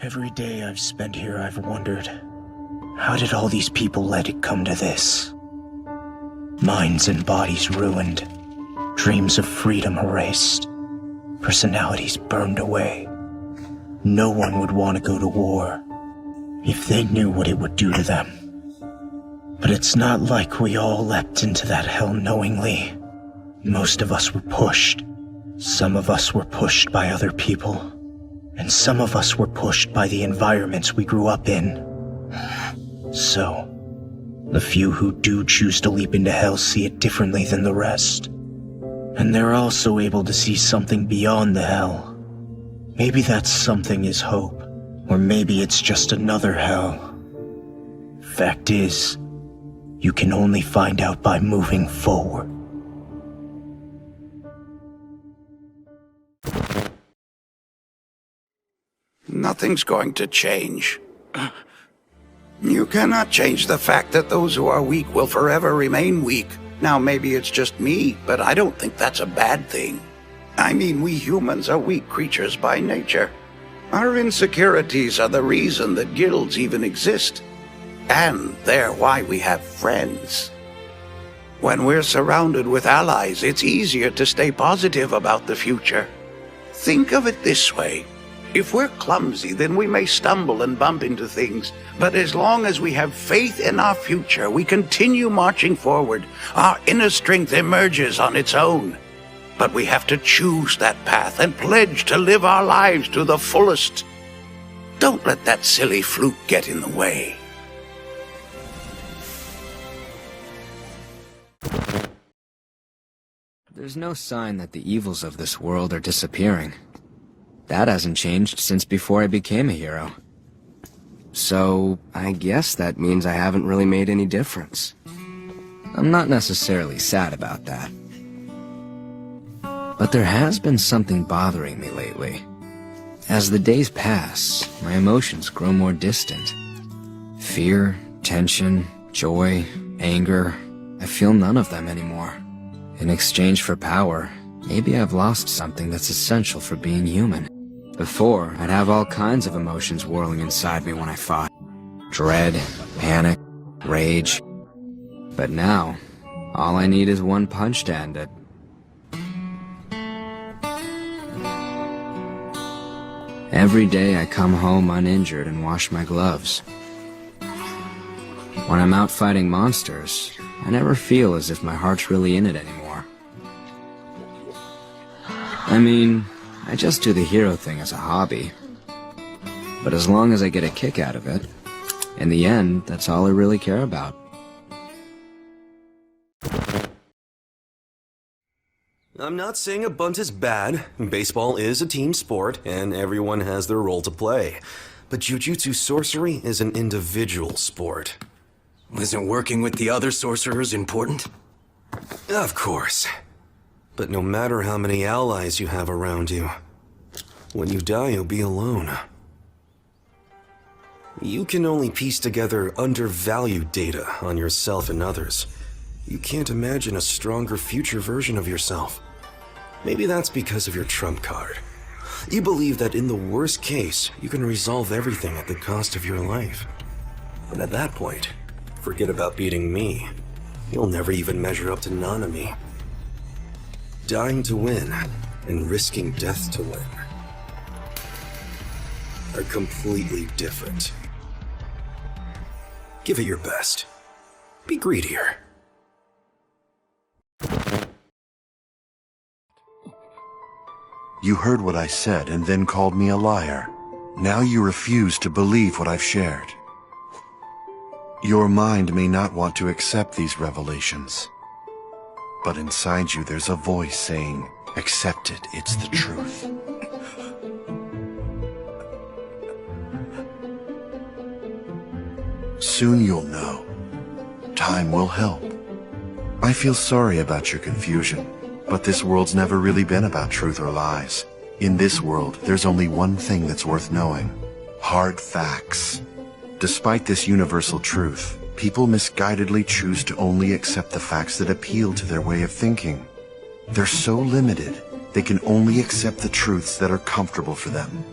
Every day I've spent here, I've wondered, how did all these people let it come to this? Minds and bodies ruined, dreams of freedom erased, personalities burned away. No one would want to go to war if they knew what it would do to them. But it's not like we all leapt into that hell knowingly. Most of us were pushed. Some of us were pushed by other people. And some of us were pushed by the environments we grew up in. So, the few who do choose to leap into hell see it differently than the rest. And they're also able to see something beyond the hell. Maybe that something is hope, or maybe it's just another hell. Fact is, you can only find out by moving forward. Nothing's going to change. You cannot change the fact that those who are weak will forever remain weak. Now, maybe it's just me, but I don't think that's a bad thing. I mean, we humans are weak creatures by nature. Our insecurities are the reason that guilds even exist. And they're why we have friends. When we're surrounded with allies, it's easier to stay positive about the future. Think of it this way. If we're clumsy, then we may stumble and bump into things. But as long as we have faith in our future, we continue marching forward. Our inner strength emerges on its own. But we have to choose that path and pledge to live our lives to the fullest. Don't let that silly fluke get in the way. There's no sign that the evils of this world are disappearing. That hasn't changed since before I became a hero. So, I guess that means I haven't really made any difference. I'm not necessarily sad about that. But there has been something bothering me lately. As the days pass, my emotions grow more distant. Fear, tension, joy, anger, I feel none of them anymore. In exchange for power, maybe I've lost something that's essential for being human. Before, I'd have all kinds of emotions whirling inside me when I fought. Dread, panic, rage. But now, all I need is one punch to end it. Every day I come home uninjured and wash my gloves. When I'm out fighting monsters, I never feel as if my heart's really in it anymore. I mean, I just do the hero thing as a hobby. But as long as I get a kick out of it, in the end, that's all I really care about. I'm not saying a bunt is bad. Baseball is a team sport, and everyone has their role to play. But Jujutsu sorcery is an individual sport. Isn't working with the other sorcerers important? Of course. But no matter how many allies you have around you, when you die, you'll be alone. You can only piece together undervalued data on yourself and others. You can't imagine a stronger future version of yourself. Maybe that's because of your trump card. You believe that in the worst case, you can resolve everything at the cost of your life. And at that point, forget about beating me. You'll never even measure up to Nanami. Dying to win and risking death to win are completely different. Give it your best. Be greedier. You heard what I said and then called me a liar. Now you refuse to believe what I've shared. Your mind may not want to accept these revelations. But inside you there's a voice saying, accept it, it's the truth. Soon you'll know. Time will help. I feel sorry about your confusion, but this world's never really been about truth or lies. In this world, there's only one thing that's worth knowing. Hard facts. Despite this universal truth, people misguidedly choose to only accept the facts that appeal to their way of thinking. They're so limited, they can only accept the truths that are comfortable for them.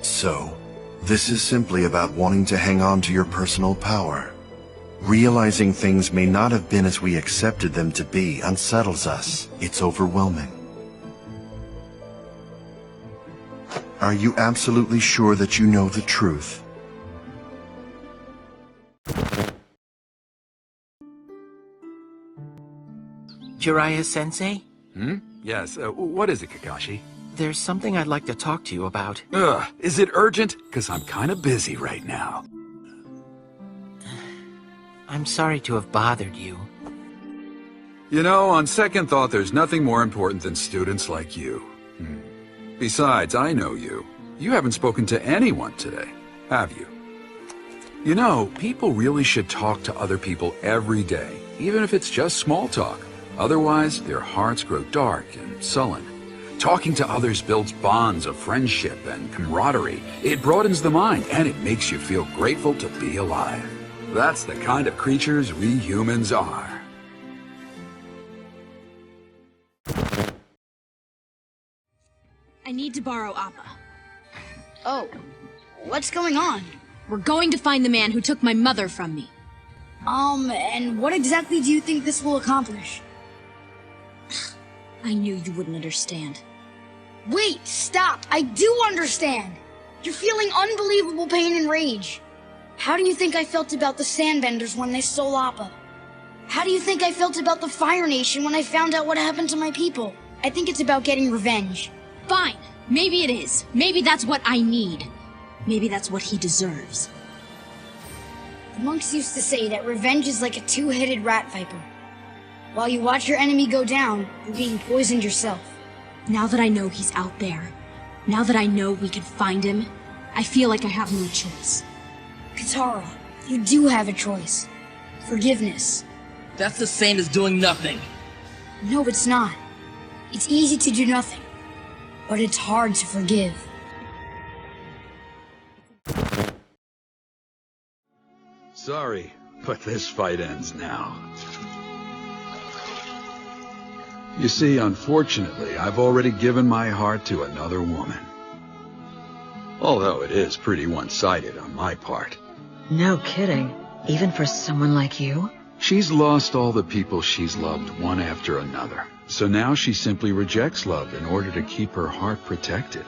So, this is simply about wanting to hang on to your personal power. Realizing things may not have been as we accepted them to be unsettles us. It's overwhelming. Are you absolutely sure that you know the truth? Jiraiya-sensei? Yes, what is it, Kakashi? There's something I'd like to talk to you about. Is it urgent? 'Cause I'm kinda busy right now. I'm sorry to have bothered you. You know, on second thought, there's nothing more important than students like you. Besides, I know you. You haven't spoken to anyone today, have you? You know, people really should talk to other people every day, even if it's just small talk. Otherwise, their hearts grow dark and sullen. Talking to others builds bonds of friendship and camaraderie. It broadens the mind, and it makes you feel grateful to be alive. That's the kind of creatures we humans are. I need to borrow Appa. Oh, what's going on? We're going to find the man who took my mother from me. And what exactly do you think this will accomplish? I knew you wouldn't understand. Wait, stop! I do understand! You're feeling unbelievable pain and rage. How do you think I felt about the Sandbenders when they stole Appa? How do you think I felt about the Fire Nation when I found out what happened to my people? I think it's about getting revenge. Fine. Maybe it is. Maybe that's what I need. Maybe that's what he deserves. The monks used to say that revenge is like a two-headed rat viper. While you watch your enemy go down, you're being poisoned yourself. Now that I know he's out there, now that I know we can find him, I feel like I have no choice. Katara, you do have a choice. Forgiveness. That's the same as doing nothing. No, it's not. It's easy to do nothing, but it's hard to forgive. Sorry, but this fight ends now. You see, unfortunately, I've already given my heart to another woman. Although it is pretty one-sided on my part. No kidding. Even for someone like you? She's lost all the people she's loved one after another. So now she simply rejects love in order to keep her heart protected.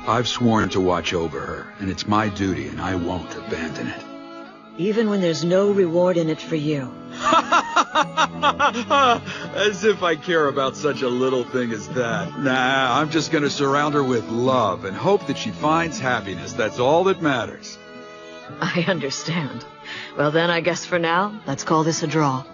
I've sworn to watch over her, and it's my duty, and I won't abandon it. Even when there's no reward in it for you. As if I care about such a little thing as that. Nah, I'm just gonna surround her with love and hope that she finds happiness. That's all that matters. I understand. Well then, I guess for now, let's call this a draw.